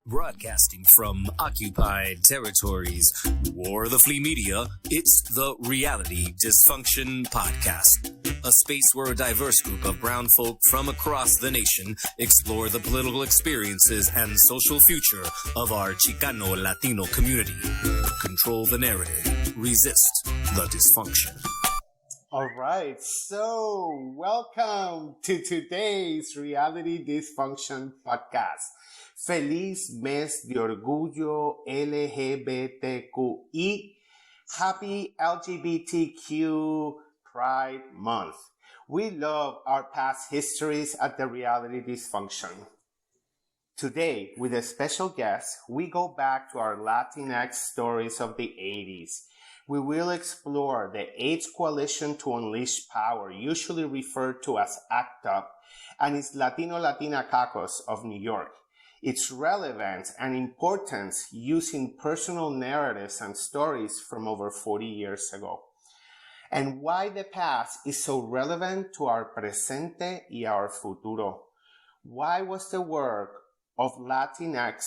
Broadcasting from occupied territories or the flea media, it's the Reality Dysfunction podcast. A space where a diverse group of brown folk from across the nation explore the political experiences and social future of our Chicano Latino community. Control the narrative. Resist the dysfunction. All right, so welcome to today's Reality Dysfunction podcast. Feliz mes de orgullo LGBTQI. Happy LGBTQ Pride Month. We love our past histories at the Reality Dysfunction. Today, with a special guest, we go back to our Latinx stories of the 80s. We will explore the AIDS Coalition to Unleash Power, usually referred to as ACT-UP, and its Latino-Latina Caucus of New York. Its relevance and importance using personal narratives and stories from over 40 years ago. And why the past is so relevant to our presente y our futuro. Why was the work of Latinx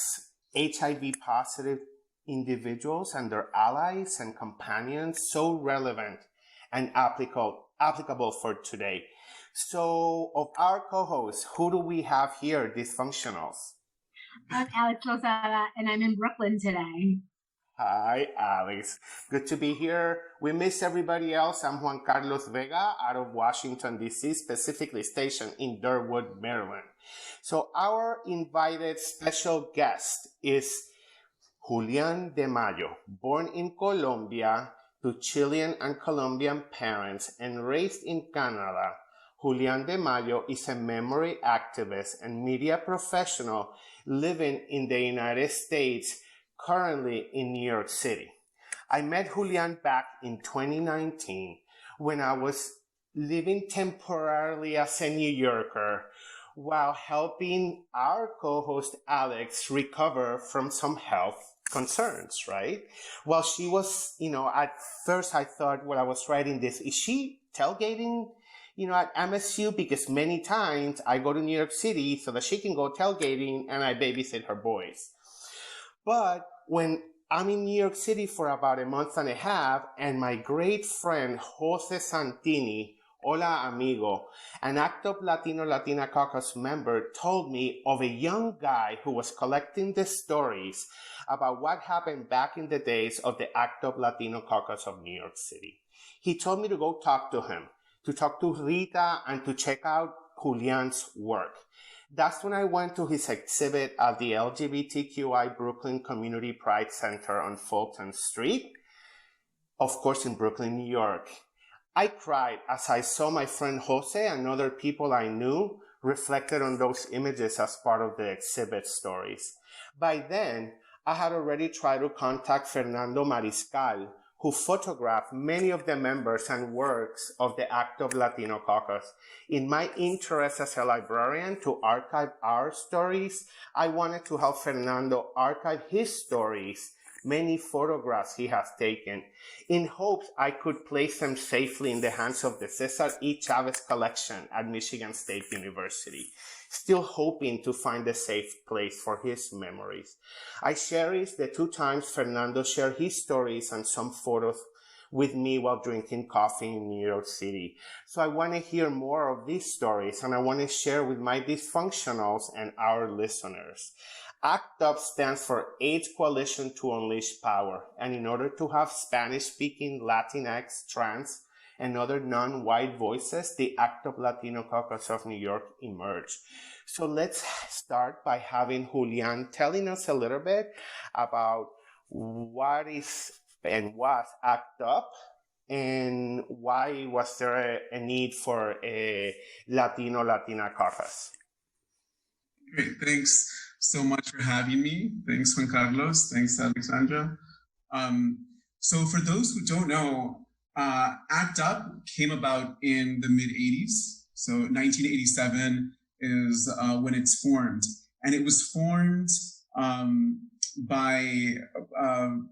HIV positive individuals and their allies and companions so relevant and applicable for today? So of our co-hosts, who do we have here, Dysfunctionals? I'm Alex Lozada, and I'm in Brooklyn today. Hi, Alex. Good to be here. We miss everybody else. I'm Juan Vega out of Washington, D.C., specifically stationed in Durwood, Maryland. So our invited special guest is Julián de Mayo, born in Colombia to Chilean and Colombian parents and raised in Canada. Julián de Mayo is a memory activist and media professional living in the United States, currently in New York City. I met Julián back in 2019 when I was living temporarily as a New Yorker while helping our co-host Alex recover from some health concerns, right? While she was, at first I thought when I was writing this, is she tailgating at MSU, because many times I go to New York City so that she can go tailgating and I babysit her boys. But when I'm in New York City for about a month and a half, and my great friend Jose Santini, hola amigo, an ACT-UP Latina Caucus member, told me of a young guy who was collecting the stories about what happened back in the days of the ACT-UP Latino Caucus of New York City. He told me to go talk to him, to talk to Rita, and to check out Julián's work. That's when I went to his exhibit at the LGBTQI Brooklyn Community Pride Center on Fulton Street, of course in Brooklyn, New York. I cried as I saw my friend Jose and other people I knew reflected on those images as part of the exhibit stories. By then, I had already tried to contact Fernando Mariscal, who photographed many of the members and works of the ACT-UP Latino Caucus. In my interest as a librarian to archive our stories, I wanted to help Fernando archive his stories, many photographs he has taken, in hopes I could place them safely in the hands of the Cesar E. Chavez collection at Michigan State University, still hoping to find a safe place for his memories. I cherish the 2 times Fernando shared his stories and some photos with me while drinking coffee in New York City. So I want to hear more of these stories, and I want to share with my Dysfunctionals and our listeners. ACT-UP stands for AIDS Coalition to Unleash Power, and in order to have Spanish-speaking Latinx, trans, and other non-white voices, the ACT-UP Latino Caucus of New York emerged. So let's start by having Julián telling us a little bit about what is and was ACT-UP, and why was there a need for a Latina caucus? Great, thanks so much for having me. Thanks, Juan Carlos. Thanks, Alexandra. So for those who don't know, ACT-UP came about in the mid-80s. So 1987 is when it's formed. And it was formed by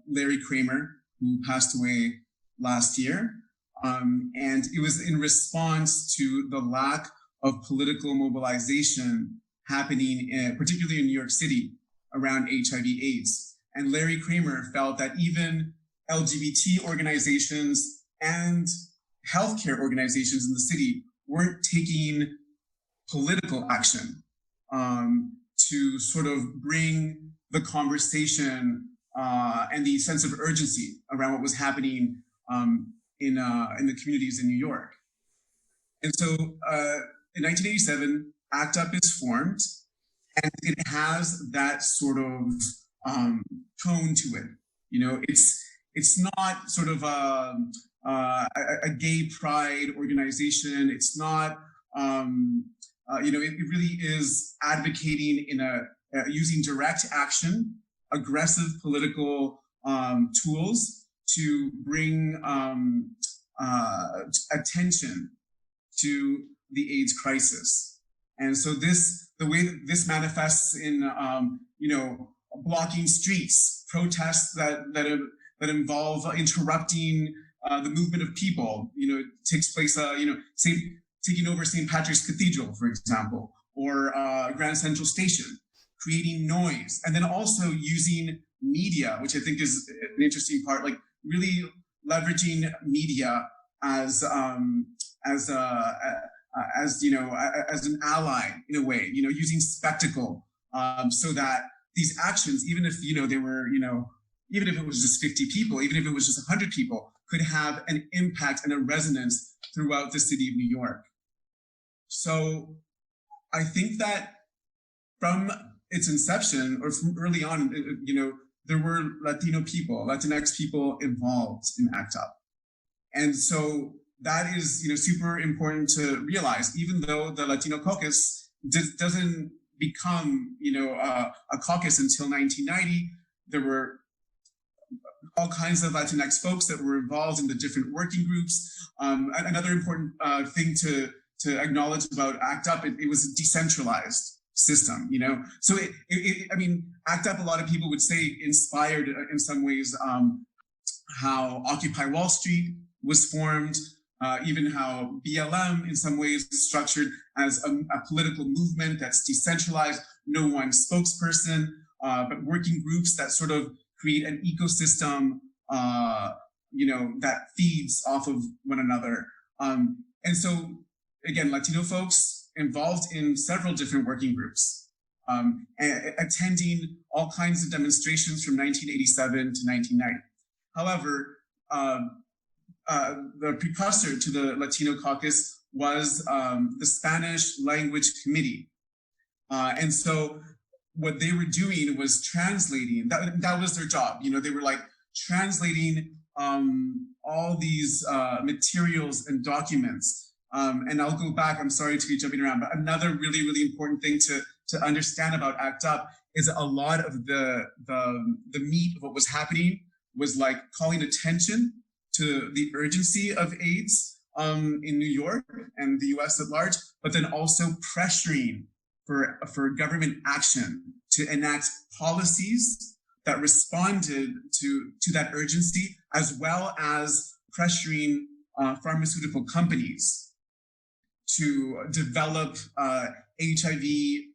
Larry Kramer, who passed away last year. And it was in response to the lack of political mobilization happening, particularly in New York City, around HIV/AIDS. And Larry Kramer felt that even LGBT organizations and healthcare organizations in the city weren't taking political action to sort of bring the conversation and the sense of urgency around what was happening in the communities in New York. And so in 1987, ACT-UP is formed, and it has that sort of tone to it. You know, it's not sort of a gay pride organization. It's not, you know, it really is advocating in using direct action, aggressive political tools to bring attention to the AIDS crisis. And so the way that this manifests in, you know, blocking streets, protests that involve interrupting the movement of people. You know, it takes place, you know, taking over St. Patrick's Cathedral, for example, or Grand Central Station, creating noise, and then also using media, which I think is an interesting part, like really leveraging media as you know, as an ally in a way, you know, using spectacle, so that these actions, even if, you know, they were, you know, even if it was just 50 people, even if it was just 100 people, could have an impact and a resonance throughout the city of New York. So I think that from its inception, or from early on, you know, there were Latino people, Latinx people involved in ACT-UP. And so that is, you know, super important to realize, even though the Latino caucus doesn't become, you know, a caucus until 1990, there were all kinds of Latinx folks that were involved in the different working groups. Another important thing to acknowledge about ACT-UP, it was a decentralized system, you know? So I mean, ACT-UP, a lot of people would say, inspired in some ways how Occupy Wall Street was formed, even how BLM in some ways is structured as a political movement that's decentralized, no one spokesperson, but working groups that sort of create an ecosystem, you know, that feeds off of one another. And so, again, Latino folks involved in several different working groups, attending all kinds of demonstrations from 1987 to 1990. However, the precursor to the Latino caucus was the Spanish Language Committee. And so what they were doing was translating, that was their job. You know, they were like translating all these materials and documents. And I'll go back, I'm sorry to be jumping around, but another really, really important thing to understand about ACT-UP is a lot of the meat of what was happening was like calling attention to the urgency of AIDS in New York and the US at large, but then also pressuring for government action to enact policies that responded to that urgency, as well as pressuring pharmaceutical companies to develop HIV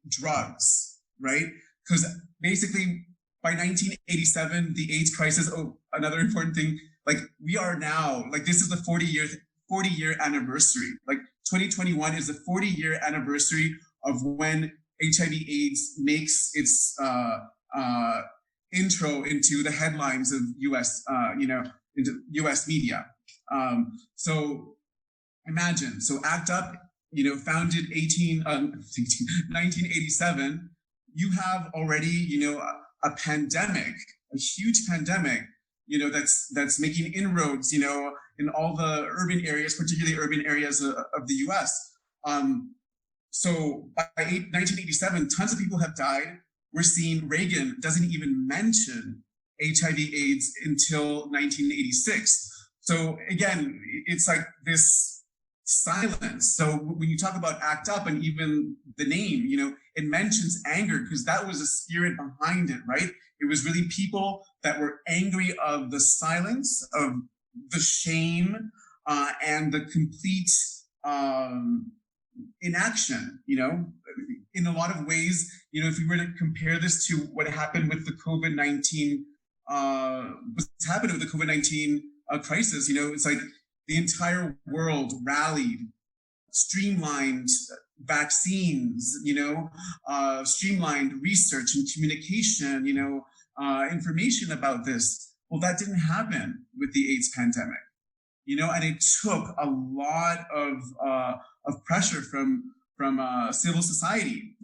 drugs, right? Because basically by 1987, the AIDS crisis, another important thing, like we are now, like this is the 40-year anniversary. Like 2021 is the 40-year anniversary of when HIV/AIDS makes its intro into the headlines of U.S. Into U.S. media. So imagine, so ACT-UP, founded 1987. You have already, a pandemic, a huge pandemic, that's making inroads, in all the urban areas, particularly urban areas of the U.S. So by 1987, tons of people have died. We're seeing Reagan doesn't even mention HIV/AIDS until 1986. So again, it's like this silence. So when you talk about ACT-UP and even the name, it mentions anger because that was the spirit behind it, right? It was really people that were angry of the silence, of the shame, and the complete, inaction, in a lot of ways, if we were to compare this to what happened with the COVID-19, what's happened with the COVID-19 crisis, it's like the entire world rallied, streamlined vaccines, streamlined research and communication, information about this. Well, that didn't happen with the AIDS pandemic, and it took a lot of pressure from civil society,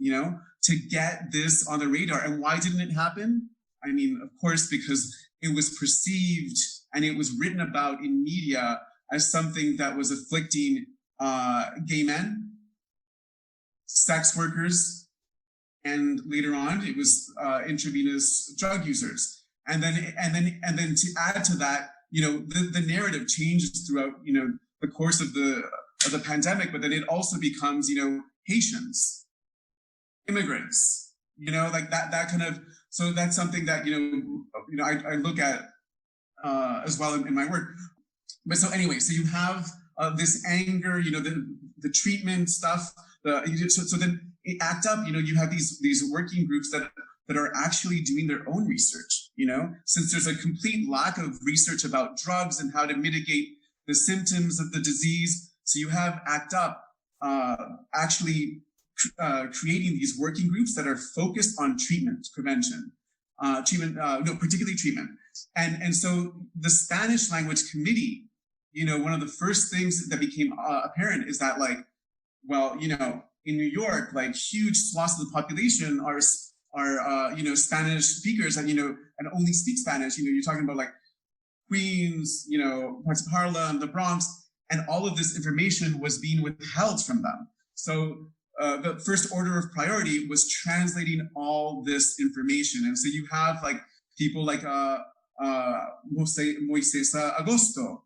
to get this on the radar. And why didn't it happen? I mean, of course, because it was perceived and it was written about in media as something that was afflicting gay men, sex workers, and later on it was intravenous drug users. And then to add to that, the narrative changes throughout, the course of the pandemic, but then it also becomes, Haitians, immigrants, like that kind of. So that's something that I look at as well in my work. But so anyway, so you have this anger, the treatment stuff. So then ACT UP, you have these working groups that are actually doing their own research. Since there's a complete lack of research about drugs and how to mitigate the symptoms of the disease. So you have ACT UP actually creating these working groups that are focused on treatment, prevention, particularly treatment. And so the Spanish language committee, one of the first things that became apparent is that in New York, like huge swaths of the population are Spanish speakers and only speak Spanish. You're talking about like Queens, parts of Harlem, the Bronx, and all of this information was being withheld from them. So the first order of priority was translating all this information. And so you have like people like Moises Agosto,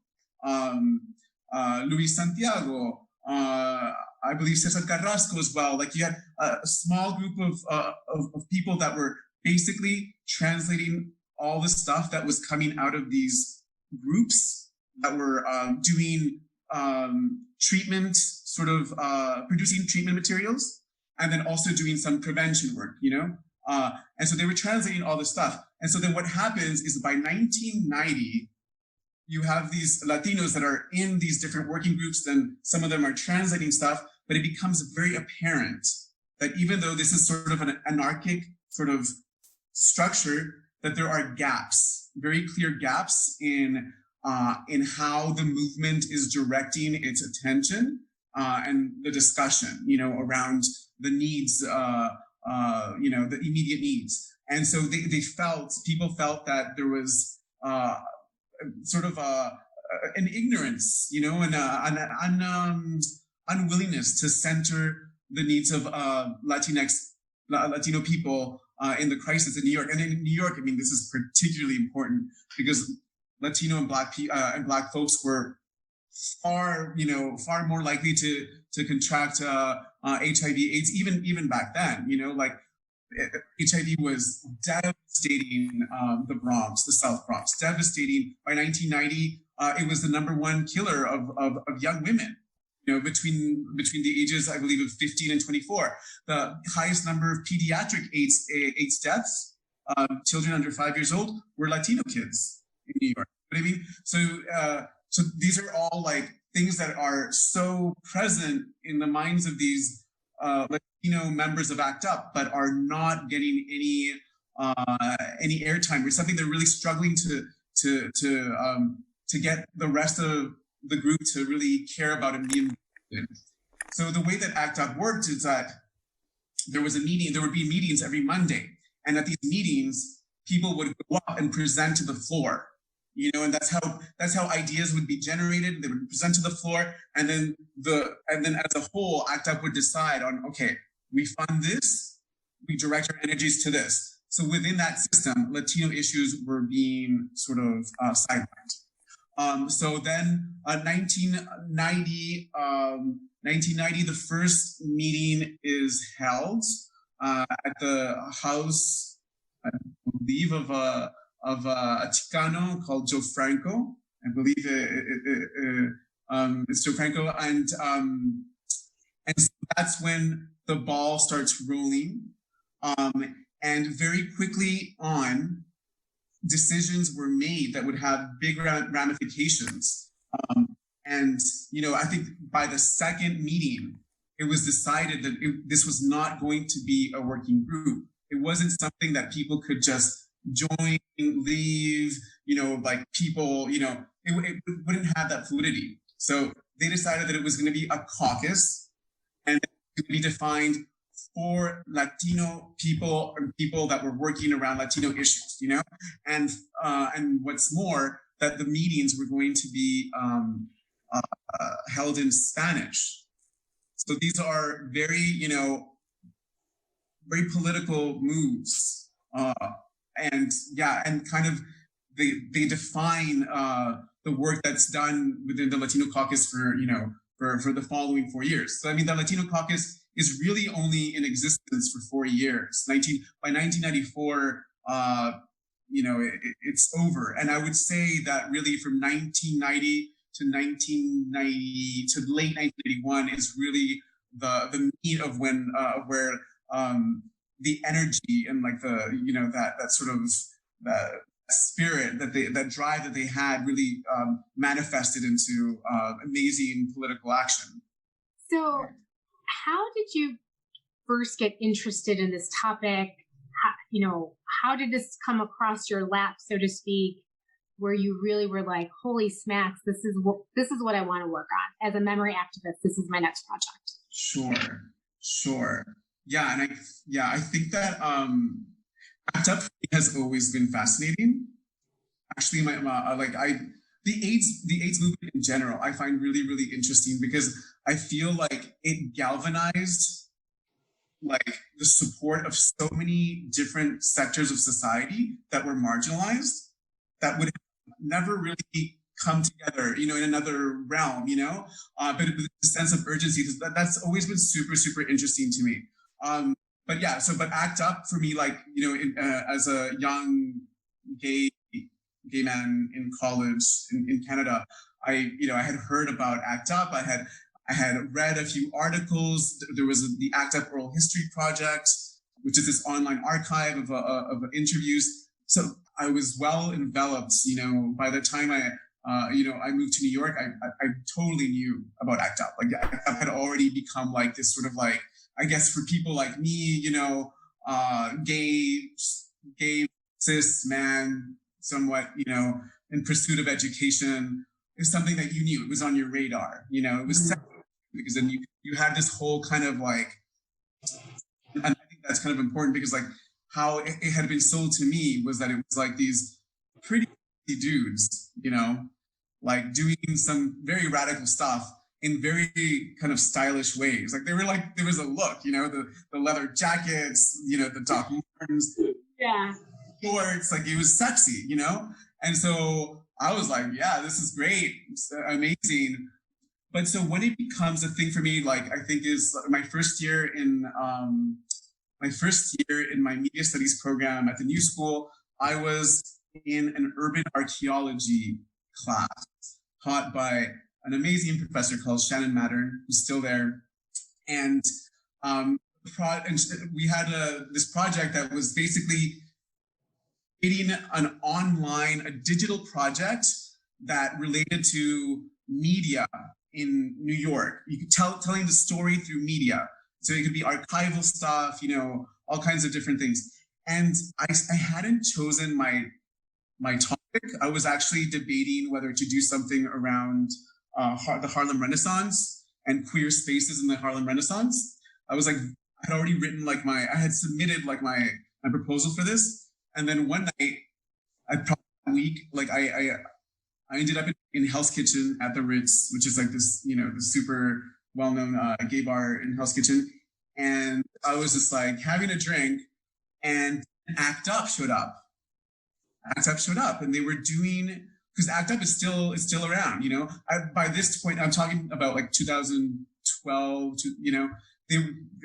Luis Santiago, I believe Cesar Carrasco as well. Like you had a small group of people that were basically translating all the stuff that was coming out of these groups that were doing treatment, producing treatment materials, and then also doing some prevention work, and so they were translating all this stuff. And so then what happens is by 1990, you have these Latinos that are in these different working groups, then some of them are translating stuff, but it becomes very apparent that even though this is sort of an anarchic sort of structure, that there are gaps, very clear gaps in how the movement is directing its attention and the discussion, around the needs, the immediate needs. And so people felt that there was an ignorance, and an unwillingness to center the needs of Latino people in the crisis in New York. And in New York, I mean, this is particularly important because Latino and Black folks were far more likely to contract HIV/AIDS even back then. HIV was devastating the Bronx, the South Bronx, devastating. By 1990, it was the #1 killer of young women. Between the ages, I believe, of 15 and 24, the highest number of pediatric AIDS deaths, children under 5 years old, were Latino kids in New York. You know what I mean? So these are all like things that are so present in the minds of these Latino members of ACT UP, but are not getting any airtime. It's something they're really struggling to get the rest of the group to really care about and be involved. So the way that ACT UP worked is that there would be meetings every Monday. And at these meetings, people would go up and present to the floor, and that's how ideas would be generated. They would present to the floor, and then as a whole, ACT UP would decide on, okay, we fund this, we direct our energies to this. So within that system, Latino issues were being sort of sidelined. So then 1990, the first meeting is held at the house, I believe, of a Chicano called Joe Franco. I believe it's Joe Franco. And so that's when the ball starts rolling. And very quickly on, decisions were made that would have big ramifications. And, I think by the second meeting, it was decided that this was not going to be a working group. It wasn't something that people could just join, leave, people, it wouldn't have that fluidity. So they decided that it was going to be a caucus, and it would be defined for Latino people and people that were working around Latino issues, and what's more, that the meetings were going to be held in Spanish. So these are very, very political moves, and kind of they define the work that's done within the Latino caucus for the following 4 years. So I mean, the Latino caucus is really only in existence for 4 years. By 1994, it's over. And I would say that really from 1990 to late 1991 is really the meat of when where the energy and that sort of spirit that drive that they had really manifested into amazing political action. So how did you first get interested in this topic? How did this come across your lap, so to speak, where you really were like, holy smacks, this is what I want to work on. As a memory activist, this is my next project. Sure. Yeah, and I think that ACT-UP has always been fascinating. Actually, the AIDS movement in general, I find really, really interesting because I feel like it galvanized the support of so many different sectors of society that were marginalized that would never really come together, in another realm, but with a sense of urgency, that's always been super, super interesting to me. But ACT-UP for me, as a young gay man in college in Canada, I had heard about ACT-UP. I had read a few articles. There was the ACT-UP Oral History Project, which is this online archive of interviews. So I was well enveloped. By the time I moved to New York, I totally knew about ACT-UP. ACT-UP had already become this sort of I guess for people like me, gay cis man, somewhat, in pursuit of education, is something that you knew. It was on your radar. It was because then you had this whole kind of and I think that's kind of important because how it had been sold to me was that it was these pretty dudes, doing some very radical stuff in very kind of stylish ways. They were there was a look, the leather jackets, the Doc Martens, shorts, it was sexy, And so I was yeah, this is great, it's amazing. But so when it becomes a thing for me, I think is my first year in my media studies program at the New School, I was in an urban archaeology class taught by an amazing professor called Shannon Mattern, who's still there. And we had this project that was basically creating a digital project that related to media in New York. You could telling the story through media. So it could be archival stuff, all kinds of different things. And I hadn't chosen my topic. I was actually debating whether to do something around the Harlem Renaissance and queer spaces in the Harlem Renaissance. I was I had already written I had submitted my proposal for this. And then one night, a week, I ended up in Hell's Kitchen at the Ritz, which is this, the super well-known gay bar in Hell's Kitchen. And I was just having a drink, and ACT-UP showed up. ACT-UP showed up, and they were doing, because ACT-UP is still around, by this point, I'm talking about 2012, they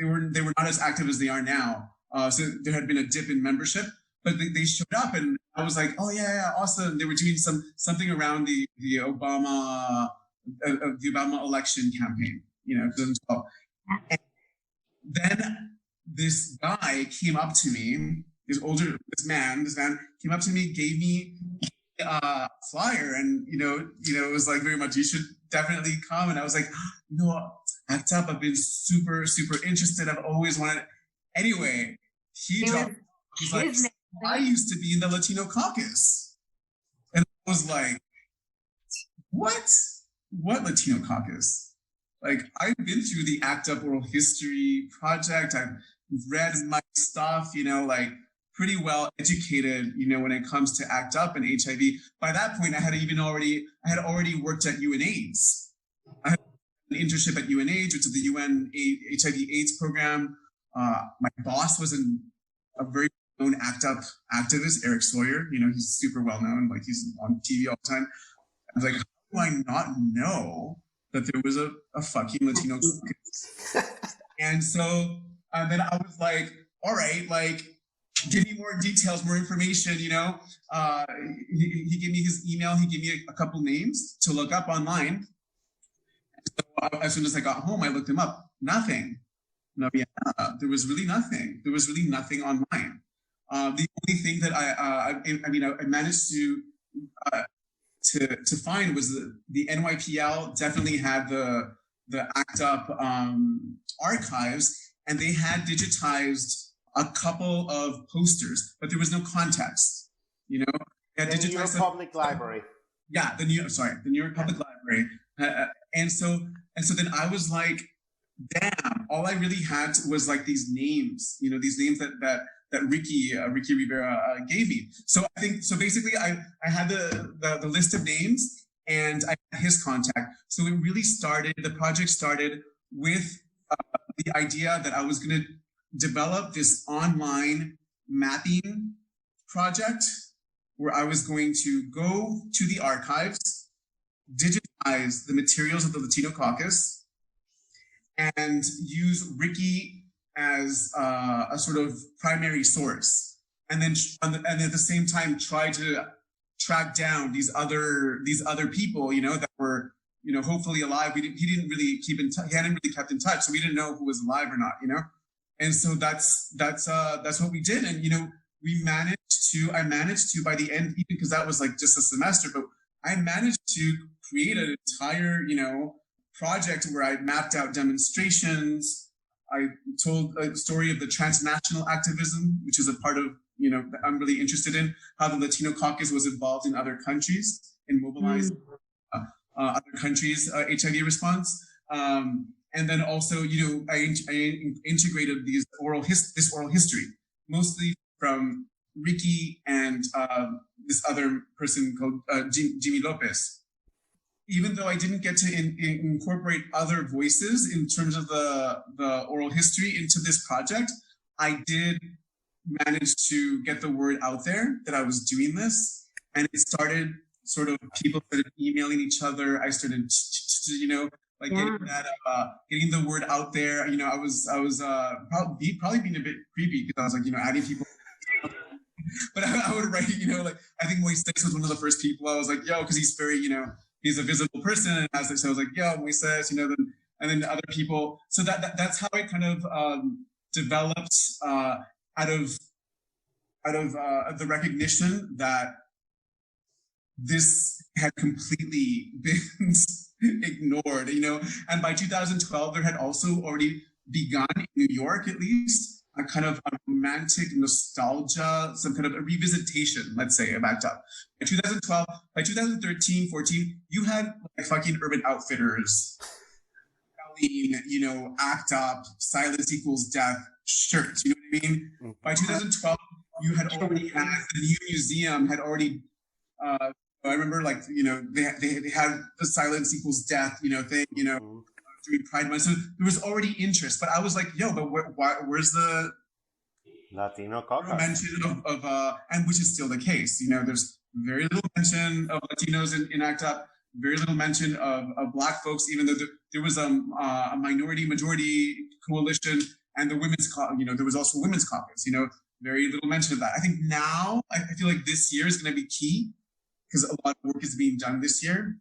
were not as active as they are now. So there had been a dip in membership, but they showed up, and I was oh yeah, awesome. They were doing something around the Obama election campaign, 2012. then this guy came up to me, this man came up to me, gave me a flyer, and it was like very much, you should definitely come. And I was like, ACT UP, I've been super, super interested. I've always wanted. Anyway, he's like, I used to be in the Latino caucus. And I was like, what Latino caucus? Like, I've been through the ACT UP Oral History Project. I've read my stuff, like pretty well educated, when it comes to ACT UP and HIV. By that point, I had already worked at UNAIDS. I had an internship at UNAIDS, which is the UN HIV/AIDS program. My boss was a very known ACT UP activist, Eric Sawyer. He's super well known, like he's on TV all the time. I was like, how do I not know that there was a fucking Latino caucus? And so then I was like, all right, like, give me more details, more information, He gave me his email. He gave me a couple names to look up online. So as soon as I got home, I looked them up. Nothing. No, yeah, there was really nothing. There was really nothing online. The only thing that I managed to find was the NYPL definitely had the ACT UP archives, and they had digitized a couple of posters, but there was no context. The New York Public Library. Yeah, the New York Public Library. And so then I was like, damn, all I really had was like these names, these names that Ricky Rivera gave me. So basically I had the list of names, and I had his contact. So the project started with the idea that I was going to develop this online mapping project where I was going to go to the archives, digitize the materials of the Latino caucus, and use Ricky as a sort of primary source, and then at the same time try to track down these other people, that were hopefully alive. He hadn't really kept in touch, so we didn't know who was alive or not, And so that's what we did, and I managed to by the end, even because that was like just a semester, but I managed to create an entire project where I mapped out demonstrations. I told a story of the transnational activism, which is a part of, that I'm really interested in, how the Latino caucus was involved in other countries and mobilized other countries' HIV response. And then also, I integrated this oral history, mostly from Ricky and this other person called Jimmy Lopez. Even though I didn't get to incorporate other voices in terms of the oral history into this project, I did manage to get the word out there that I was doing this. And it started people started emailing each other. I started, getting the word out there. I was probably being a bit creepy because I was like, adding people. But I would write, I think Moises was one of the first people I was like, yo, because he's very, he's a visible person, and so I was like, yo, Moises, and then other people. So that's how it kind of developed out of the recognition that this had completely been ignored, And by 2012, there had also already begun in New York, at least, a kind of a romantic nostalgia, some kind of a revisitation, let's say, of ACT UP. By 2012, by 2013, 14, you had like fucking Urban Outfitters selling, ACT UP, silence equals death shirts, you know what I mean? By 2012, you had already had the new museum had already, I remember they had the silence equals death, thing, during Pride Month. So there was already interest, but I was like, yo, but where's the Latino caucus mention of and which is still the case. There's very little mention of Latinos in ACT UP, very little mention of Black folks, even though there was a minority-majority coalition, and the women's, there was also women's caucus, very little mention of that. I think now, I feel like this year is going to be key, because a lot of work is being done this year.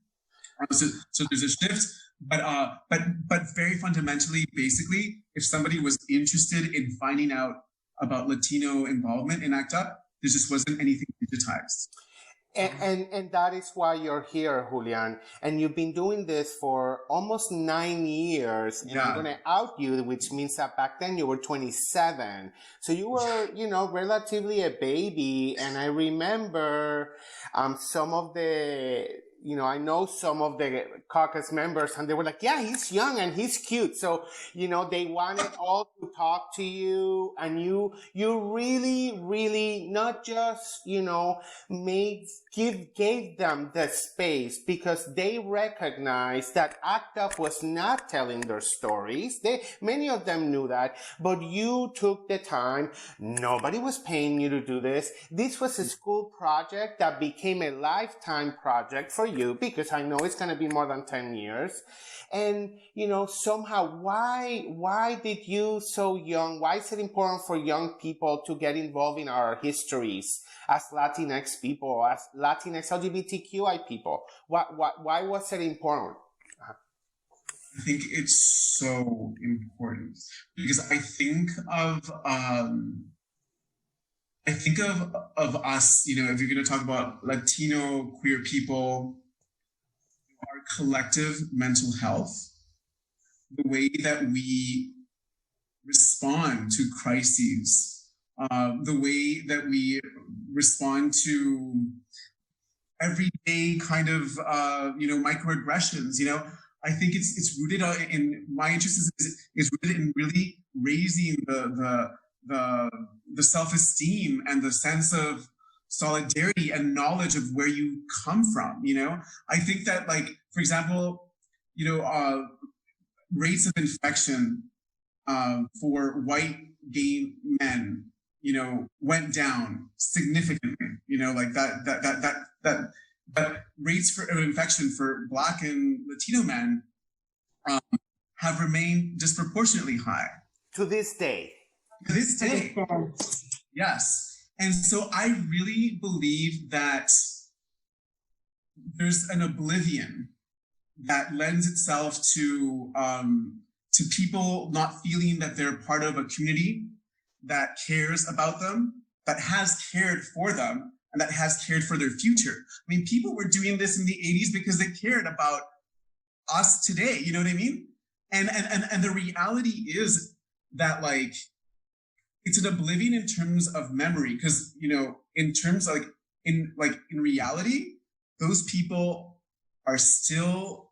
So there's a shift, but very fundamentally, basically, if somebody was interested in finding out about Latino involvement in ACT-UP, there just wasn't anything digitized. And that is why you're here, Julián. And you've been doing this for almost 9 years. And I'm going to out you, which means that back then you were 27. So you were, relatively a baby. And I remember some of the, I know some of the caucus members, and they were like, yeah, he's young and he's cute. So, they wanted all to talk to you, and you really, really not just, gave them the space, because they recognized that ACT-UP was not telling their stories. Many of them knew that, but you took the time. Nobody was paying you to do this. This was a school project that became a lifetime project for you, because I know it's going to be more than 10 years. And, somehow, why did you so young, why is it important for young people to get involved in our histories as Latinx people, as Latinx LGBTQI people? Why was it important? I think it's so important because I think of us, if you're going to talk about Latino queer people, our collective mental health, the way that we respond to crises, the way that we respond to everyday kind of, microaggressions, I think it's rooted in, my interest is rooted in really raising the self-esteem and the sense of solidarity and knowledge of where you come from. I think that, for example, rates of infection for white gay men, went down significantly. But rates of infection for Black and Latino men have remained disproportionately high. To this day. To this day. Yes. And so I really believe that there's an oblivion that lends itself to people not feeling that they're part of a community that cares about them, that has cared for them, and that has cared for their future. I mean, people were doing this in the 80s because they cared about us today, you know what I mean? And the reality is that, it's an oblivion in terms of memory, because, in terms in reality, those people are still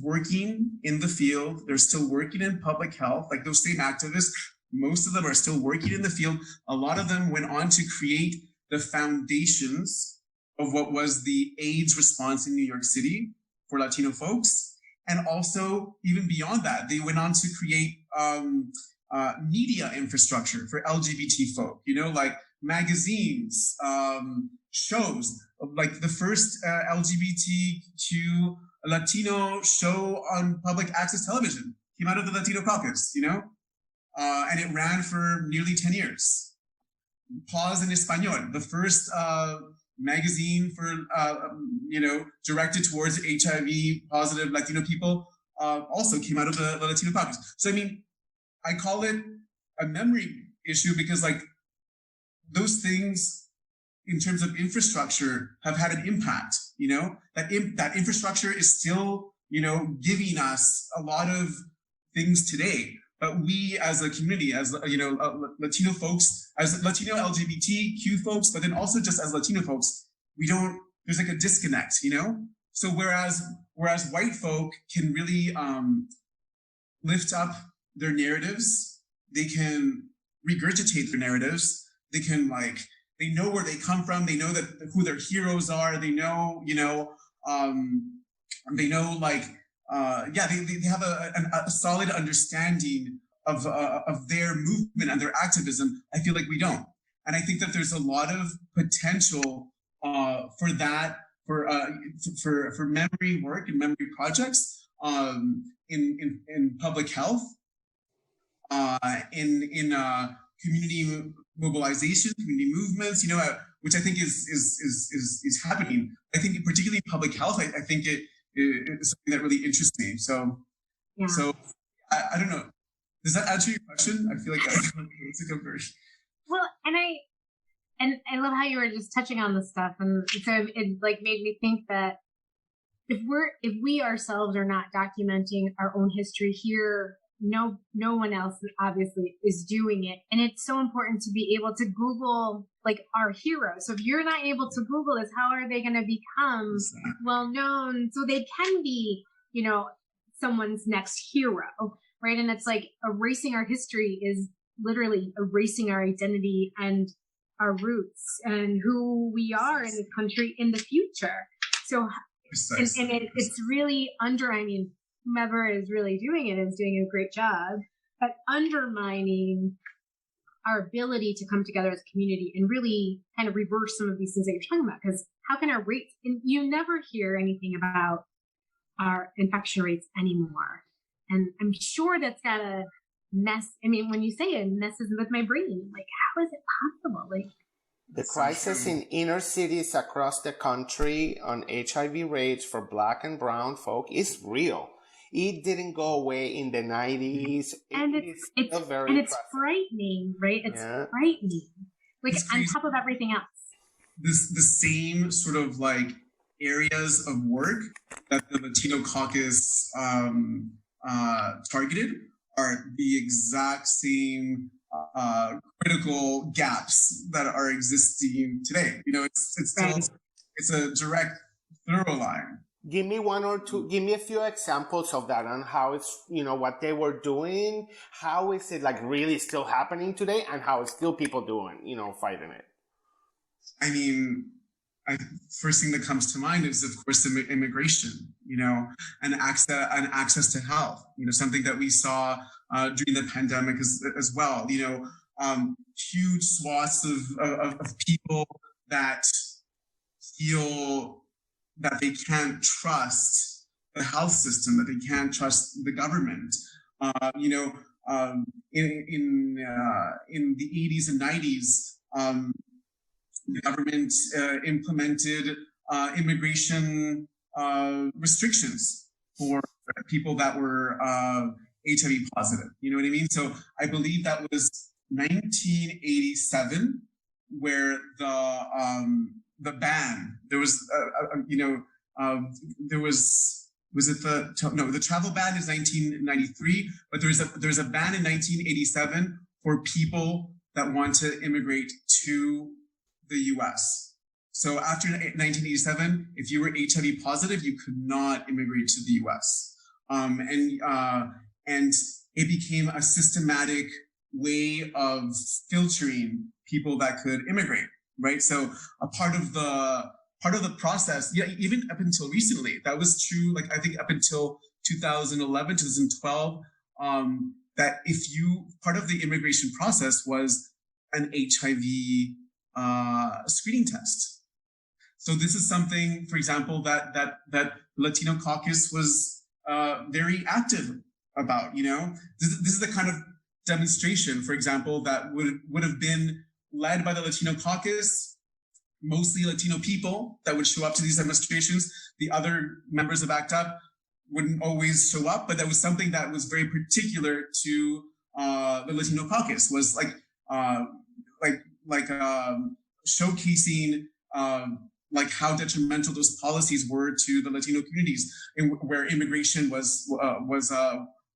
working in the field. They're still working in public health. Those same activists, most of them are still working in the field. A lot of them went on to create the foundations of what was the AIDS response in New York City for Latino folks. And also, even beyond that, they went on to create media infrastructure for LGBT folk, magazines, shows, the first LGBTQ Latino show on public access television came out of the Latino Caucus, and it ran for nearly 10 years. Pause in Español, the first magazine for, directed towards HIV positive Latino people, also came out of the Latino Caucus. So, I call it a memory issue because those things in terms of infrastructure have had an impact, that infrastructure is still, giving us a lot of things today. But we as a community, as, Latino folks, as Latino LGBTQ folks, but then also just as Latino folks, there's a disconnect, So whereas white folk can really lift up their narratives, they can regurgitate their narratives, they can they know where they come from, they know who their heroes are, they know, they know they have a solid understanding of their movement and their activism. I feel like we don't. And I think that there's a lot of potential for that, for memory work and memory projects in public health, in community mobilization, community movements, which I think is happening. I think particularly in public health, I think is something that really interests me. So I don't know. Does that answer your question? I feel like it's a good version. Well, and I love how you were just touching on this stuff, and so it like made me think that if we ourselves are not documenting our own history here, no one else obviously is doing it, and it's so important to be able to Google like our heroes. So if you're not able to Google this, how are they going to become well known so they can be, someone's next hero, right? And it's like erasing our history is literally erasing our identity and our roots and who we are in the country in the future. So, and it's really whomever is really doing it is doing a great job at undermining our ability to come together as a community and really kind of reverse some of these things that you're talking about. Because how can our rates, and you never hear anything about our infection rates anymore. And I'm sure that's got a mess. I mean, when you say it messes with my brain, like, how is it possible? Like, the crisis in inner cities across the country on HIV rates for Black and brown folk is real. It didn't go away in the 90s. And it's frightening, right? It's frightening. Like, on top of everything else. The same sort of like areas of work that the Latino caucus targeted are the exact same critical gaps that are existing today. It's still, it's a direct thorough line. Give me a few examples of that and how it's, what they were doing. How is it like really still happening today and how is still people doing, fighting it? I mean, first thing that comes to mind is, of course, immigration, and access to health, something that we saw during the pandemic as well, huge swaths of people that feel that they can't trust the health system, that they can't trust the government. In the 80s and 90s, the government implemented immigration restrictions for people that were HIV positive. You know what I mean? So I believe that was 1987, where the ban, there was, the travel ban is 1993, but there's a ban in 1987 for people that want to immigrate to the US. So after 1987, if you were HIV positive, you could not immigrate to the US. And it became a systematic way of filtering people that could immigrate, right? So a part of the process, even up until recently, that was true, like I think up until 2011, 2012, that part of the immigration process was an HIV screening test. So this is something, for example, that Latino caucus was very active about. This is the kind of demonstration, for example, that would have been led by the Latino caucus, mostly Latino people that would show up to these demonstrations. The other members of ACT-UP wouldn't always show up, but that was something that was very particular to the Latino caucus, was showcasing like how detrimental those policies were to the Latino communities, and where immigration was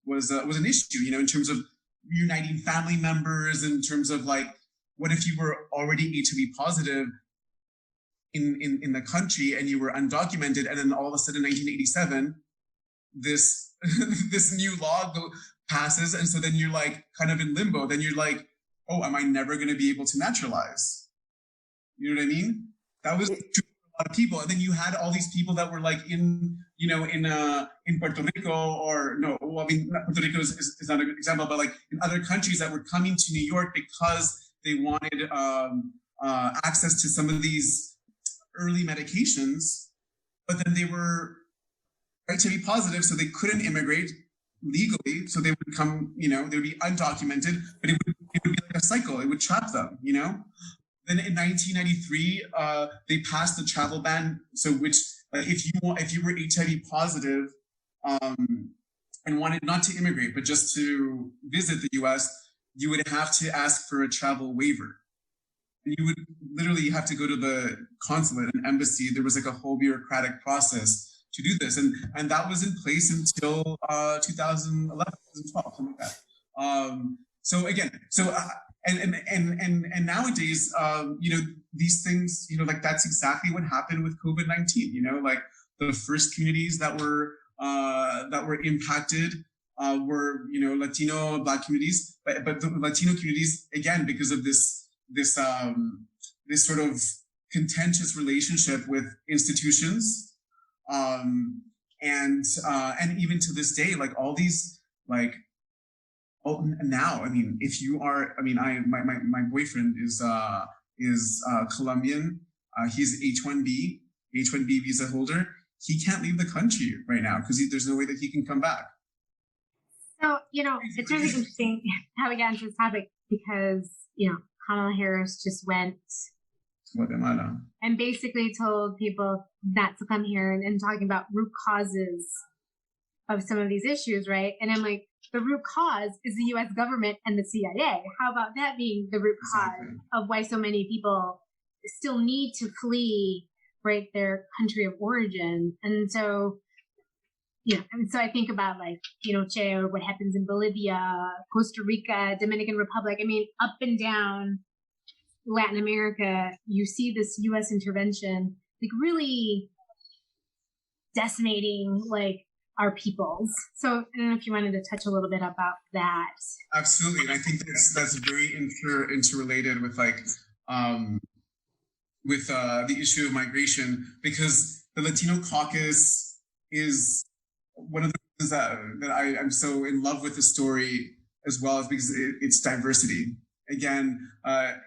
an issue, in terms of reuniting family members, in terms of like, what if you were already HIV positive in the country and you were undocumented, and then all of a sudden 1987, this new law passes, and so then you're like kind of in limbo. Then you're like, oh, am I never going to be able to naturalize? You know what I mean? That was true for a lot of people. And then you had all these people that were like in Puerto Rico, or no, well, I mean, Puerto Rico is not a good example, but like in other countries that were coming to New York because they wanted access to some of these early medications, but then they were HIV positive, so they couldn't immigrate legally. So they would come, they would be undocumented, but it would be like a cycle. It would trap them, Then in 1993, they passed the travel ban, so which Like if you were HIV positive, and wanted not to immigrate, but just to visit the US, you would have to ask for a travel waiver. And you would literally have to go to the consulate and embassy. There was like a whole bureaucratic process to do this. And that was in place until 2011, 2012, something like that. So again, and nowadays, these things, like that's exactly what happened with COVID-19, like the first communities that were impacted were, Latino, Black communities, but the Latino communities, again, because of this sort of contentious relationship with institutions, and even to this day, like all these, like, now, I mean, if you are, I mean, my boyfriend is Colombian. He's H-1B visa holder. He can't leave the country right now because there's no way that he can come back. So, it's really interesting how we got into this topic because, Kamala Harris just went to Guatemala and basically told people not to come here and talking about root causes of some of these issues, right? And I'm like, the root cause is the U.S. government and the CIA. How about that being the root cause of why so many people still need to flee, right, their country of origin? And so, I think about like, Che, or what happens in Bolivia, Costa Rica, Dominican Republic. I mean, up and down Latin America, you see this U.S. intervention, like really decimating like our peoples. So I don't know if you wanted to touch a little bit about that. Absolutely. And I think that's very interrelated with like, the issue of migration, because the Latino caucus is one of the reasons that I'm so in love with the story as well, as because it's diversity. Again,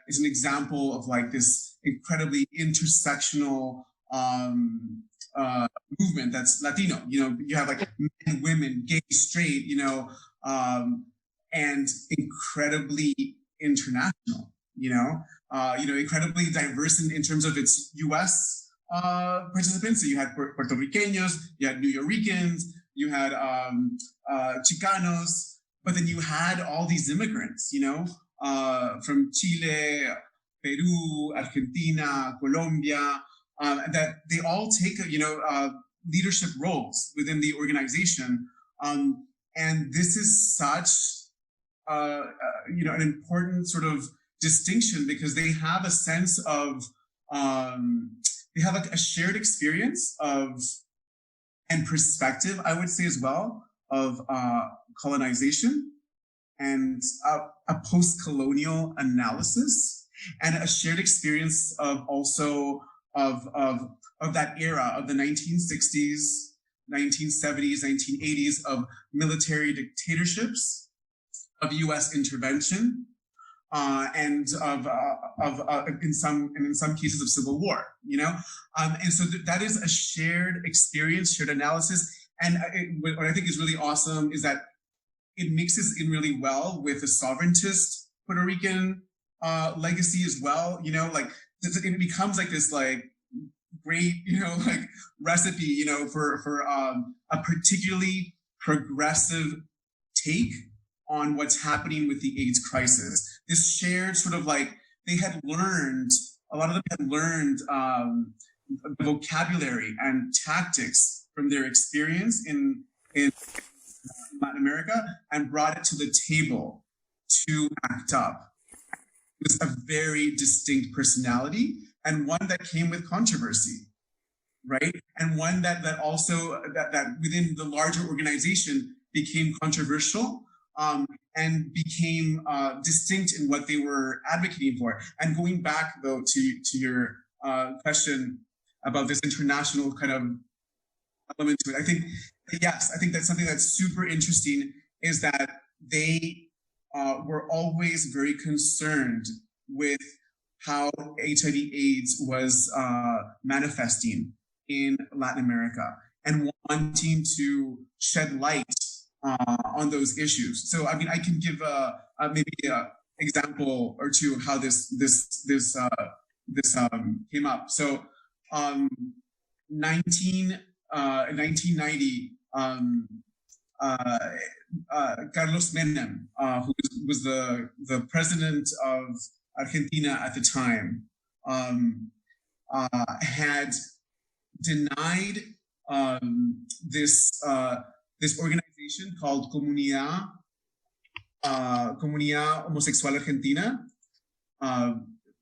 it's an example of like this incredibly intersectional movement that's Latino. You have like men, women, gay, straight, and incredibly international. Incredibly diverse in terms of its U.S. Participants. So you had Puerto Ricanos, you had New Yorkers, you had Chicanos, but then you had all these immigrants, from Chile, Peru, Argentina, Colombia, that they all take, leadership roles within the organization. And this is such, an important sort of distinction because they have a sense of, they have like a shared experience of, and perspective, I would say as well, of colonization and a post-colonial analysis and a shared experience of also of that era of the 1960s, 1970s, 1980s of military dictatorships, of U.S. intervention, and of in some cases of civil war, and so that is a shared experience, shared analysis, and what I think is really awesome is that it mixes in really well with the sovereigntist Puerto Rican legacy as well. Like it becomes like this like great like recipe for a particularly progressive take on what's happening with the AIDS crisis. This shared sort of like, a lot of them had learned the vocabulary and tactics from their experience in Latin America and brought it to the table to ACT UP. It was a very distinct personality and one that came with controversy, right? And one that also that within the larger organization became controversial, and became distinct in what they were advocating for. And going back though to your question about this international kind of element to it, I think that's something that's super interesting, is that they were always very concerned with how HIV/AIDS was manifesting in Latin America and wanting to shed light on those issues. So, I mean, I can give maybe an example or two of how this came up. So, 1990, Carlos Menem, who was the president of Argentina at the time, had denied this organization called Comunidad Homosexual Argentina.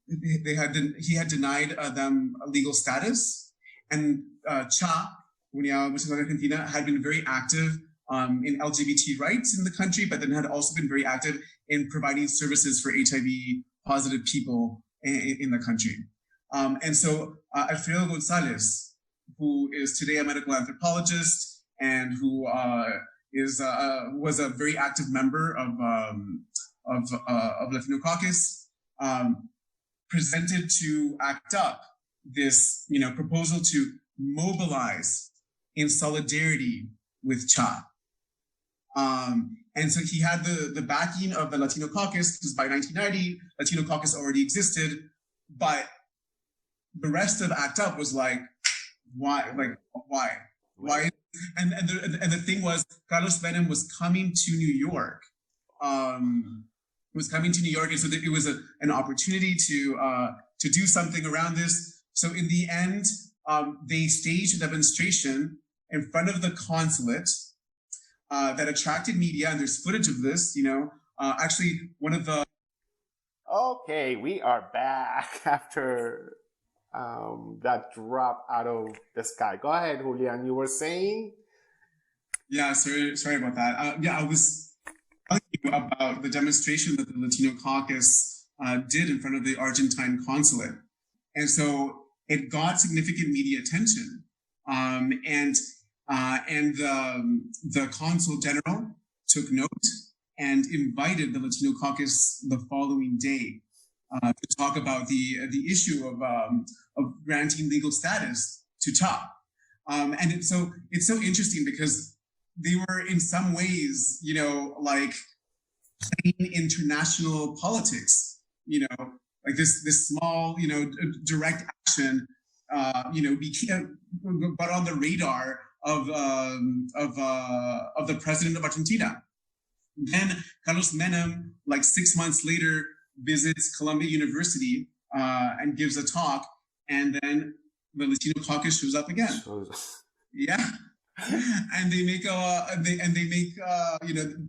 He had denied them legal status, and CHA, Comunidad Homosexual Argentina, had been very active in LGBT rights in the country, but then had also been very active in providing services for HIV positive people in the country. And so Alfredo González, who is today a medical anthropologist and who was a very active member of Latino Caucus, presented to ACT-UP this proposal to mobilize in solidarity with CHA. And so he had the backing of the Latino Caucus, because by 1990, Latino Caucus already existed, but the rest of ACT-UP was like, why? Like, why? And the thing was, Carlos Menem was coming to New York. And so it was an opportunity to do something around this. So in the end, they staged a demonstration in front of the consulate that attracted media, and there's footage of this. Actually, one of the. Okay, we are back after that drop out of the sky. Go ahead, Julián. You were saying? Yeah, sorry about that. I was telling you about the demonstration that the Latino Caucus did in front of the Argentine consulate. And so it got significant media attention. And the consul general took note and invited the Latino Caucus the following day to talk about the issue of granting legal status to CHA. And it's so interesting because they were in some ways, like playing international politics, like this small, direct action, but on the radar of the president of Argentina. Then Carlos Menem, like 6 months later, visits Columbia University and gives a talk, and then the Latino Caucus shows up again. Yeah, and they make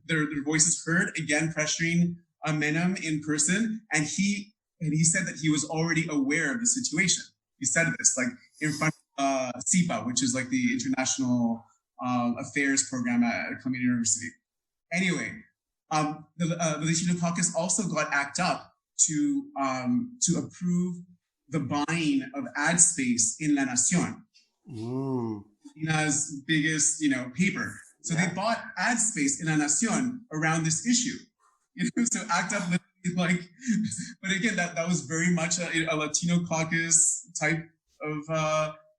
their voices heard again, pressuring Menem in person, and he said that he was already aware of the situation. He said this like in front of CIPA, which is like the International Affairs program at Columbia University. Anyway, the Latino Caucus also got ACT-UP to approve the buying of ad space in La Nación, Argentina's biggest paper. So they bought ad space in La Nación around this issue. So ACT-UP literally but again, that was very much a Latino Caucus type of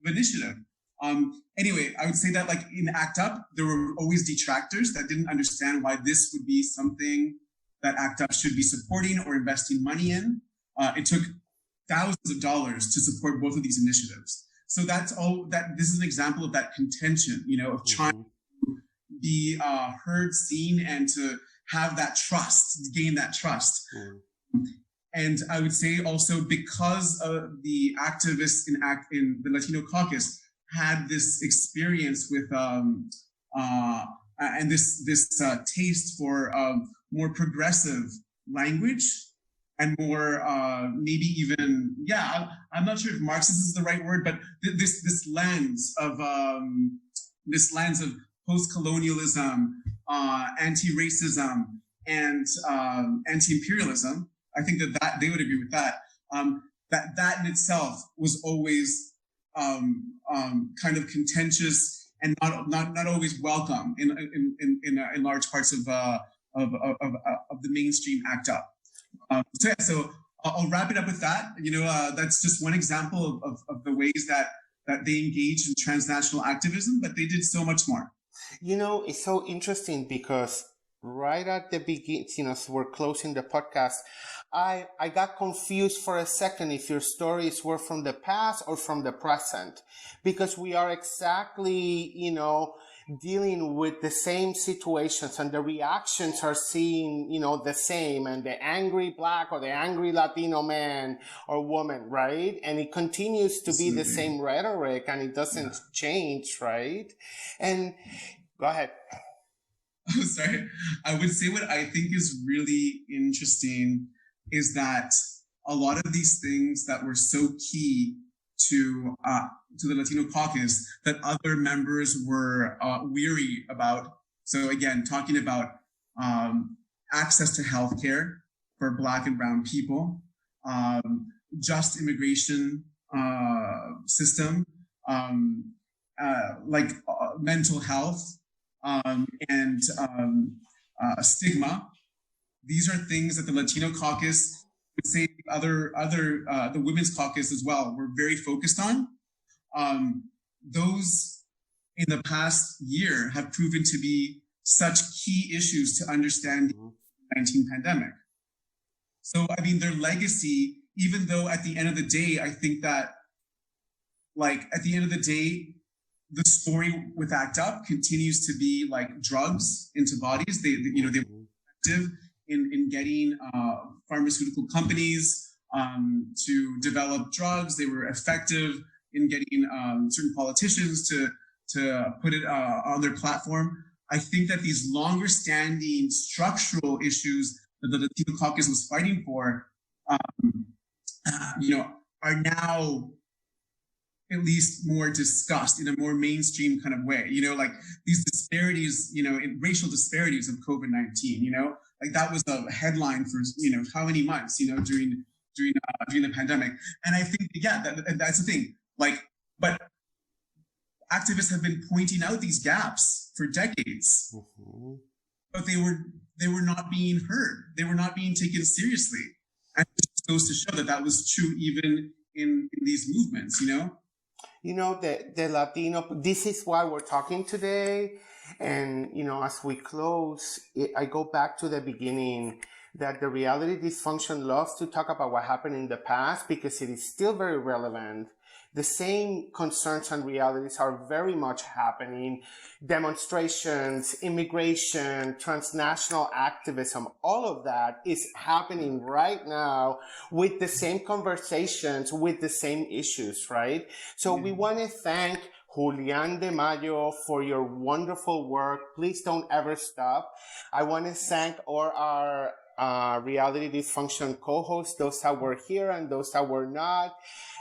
initiative. Anyway, I would say that like in ACT-UP, there were always detractors that didn't understand why this would be something that ACT-UP should be supporting or investing money in. It took thousands of dollars to support both of these initiatives. So that's all that this is an example of that contention, of trying to be heard, seen, and to have that trust, gain that trust. And I would say also because the activists in the Latino Caucus had this experience with and this taste for more progressive language and more maybe even I'm not sure if Marxist is the right word, but this lens of post-colonialism, anti-racism, and anti-imperialism. I think that they would agree with that. That in itself was always kind of contentious and not always welcome in large parts of the mainstream ACT-UP. So I'll wrap it up with that. That's just one example of the ways that they engaged in transnational activism, but they did so much more. It's so interesting because right at the beginning, so we're closing the podcast, I got confused for a second if your stories were from the past or from the present, because we are exactly, dealing with the same situations, and the reactions are seen, the same, and the angry Black or the angry Latino man or woman, right? And it continues to be the same rhetoric, and it doesn't change, right? And go ahead. Oh, sorry. I would say what I think is really interesting is that a lot of these things that were so key to the Latino caucus that other members were weary about. So again, talking about access to healthcare for Black and Brown people, just immigration system, mental health, and stigma. These are things that the Latino caucus, would say the women's caucus as well, were very focused on. Those in the past year have proven to be such key issues to understand the COVID-19 pandemic. So, I mean, their legacy, even though at the end of the day, I think that, at the end of the day, the story with ACT-UP continues to be like drugs into bodies. They were effective in getting pharmaceutical companies to develop drugs. They were effective in getting certain politicians to put it on their platform. I think that these longer standing structural issues that the Latino caucus was fighting for, are now at least more discussed in a more mainstream kind of way, these disparities, in racial disparities of COVID-19, that was a headline for, how many months, during the pandemic. And I think, that's the thing, but activists have been pointing out these gaps for decades, but they were not being heard. They were not being taken seriously. And it just goes to show that was true even in these movements, the Latino, this is why we're talking today. And, as we close, I go back to the beginning, that the Reality Dysfunction loves to talk about what happened in the past because it is still very relevant. The same concerns and realities are very much happening. Demonstrations, immigration, transnational activism, all of that is happening right now with the same conversations, with the same issues, right? So we want to thank Julián de Mayo for your wonderful work. Please don't ever stop. I want to thank all our Reality Dysfunction co-hosts, those that were here and those that were not,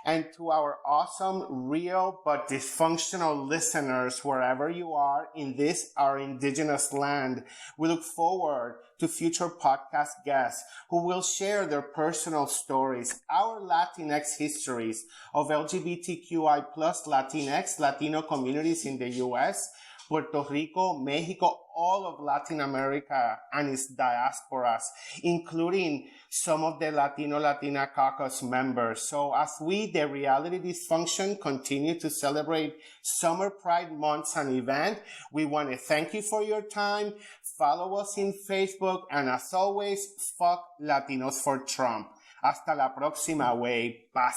and to our awesome, real, but dysfunctional listeners, wherever you are in this, our indigenous land. We look forward to future podcast guests who will share their personal stories, our Latinx histories of LGBTQI plus Latinx, Latino communities in the U.S., Puerto Rico, Mexico, all of Latin America and its diasporas, including some of the Latina caucus members. So as we, the Reality Dysfunction, continue to celebrate Summer Pride Months and event, we want to thank you for your time. Follow us in Facebook, and as always, fuck Latinos for Trump. Hasta la próxima, way. Paz.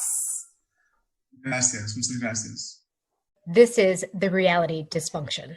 Gracias. Muchas gracias. This is the Reality Dysfunction.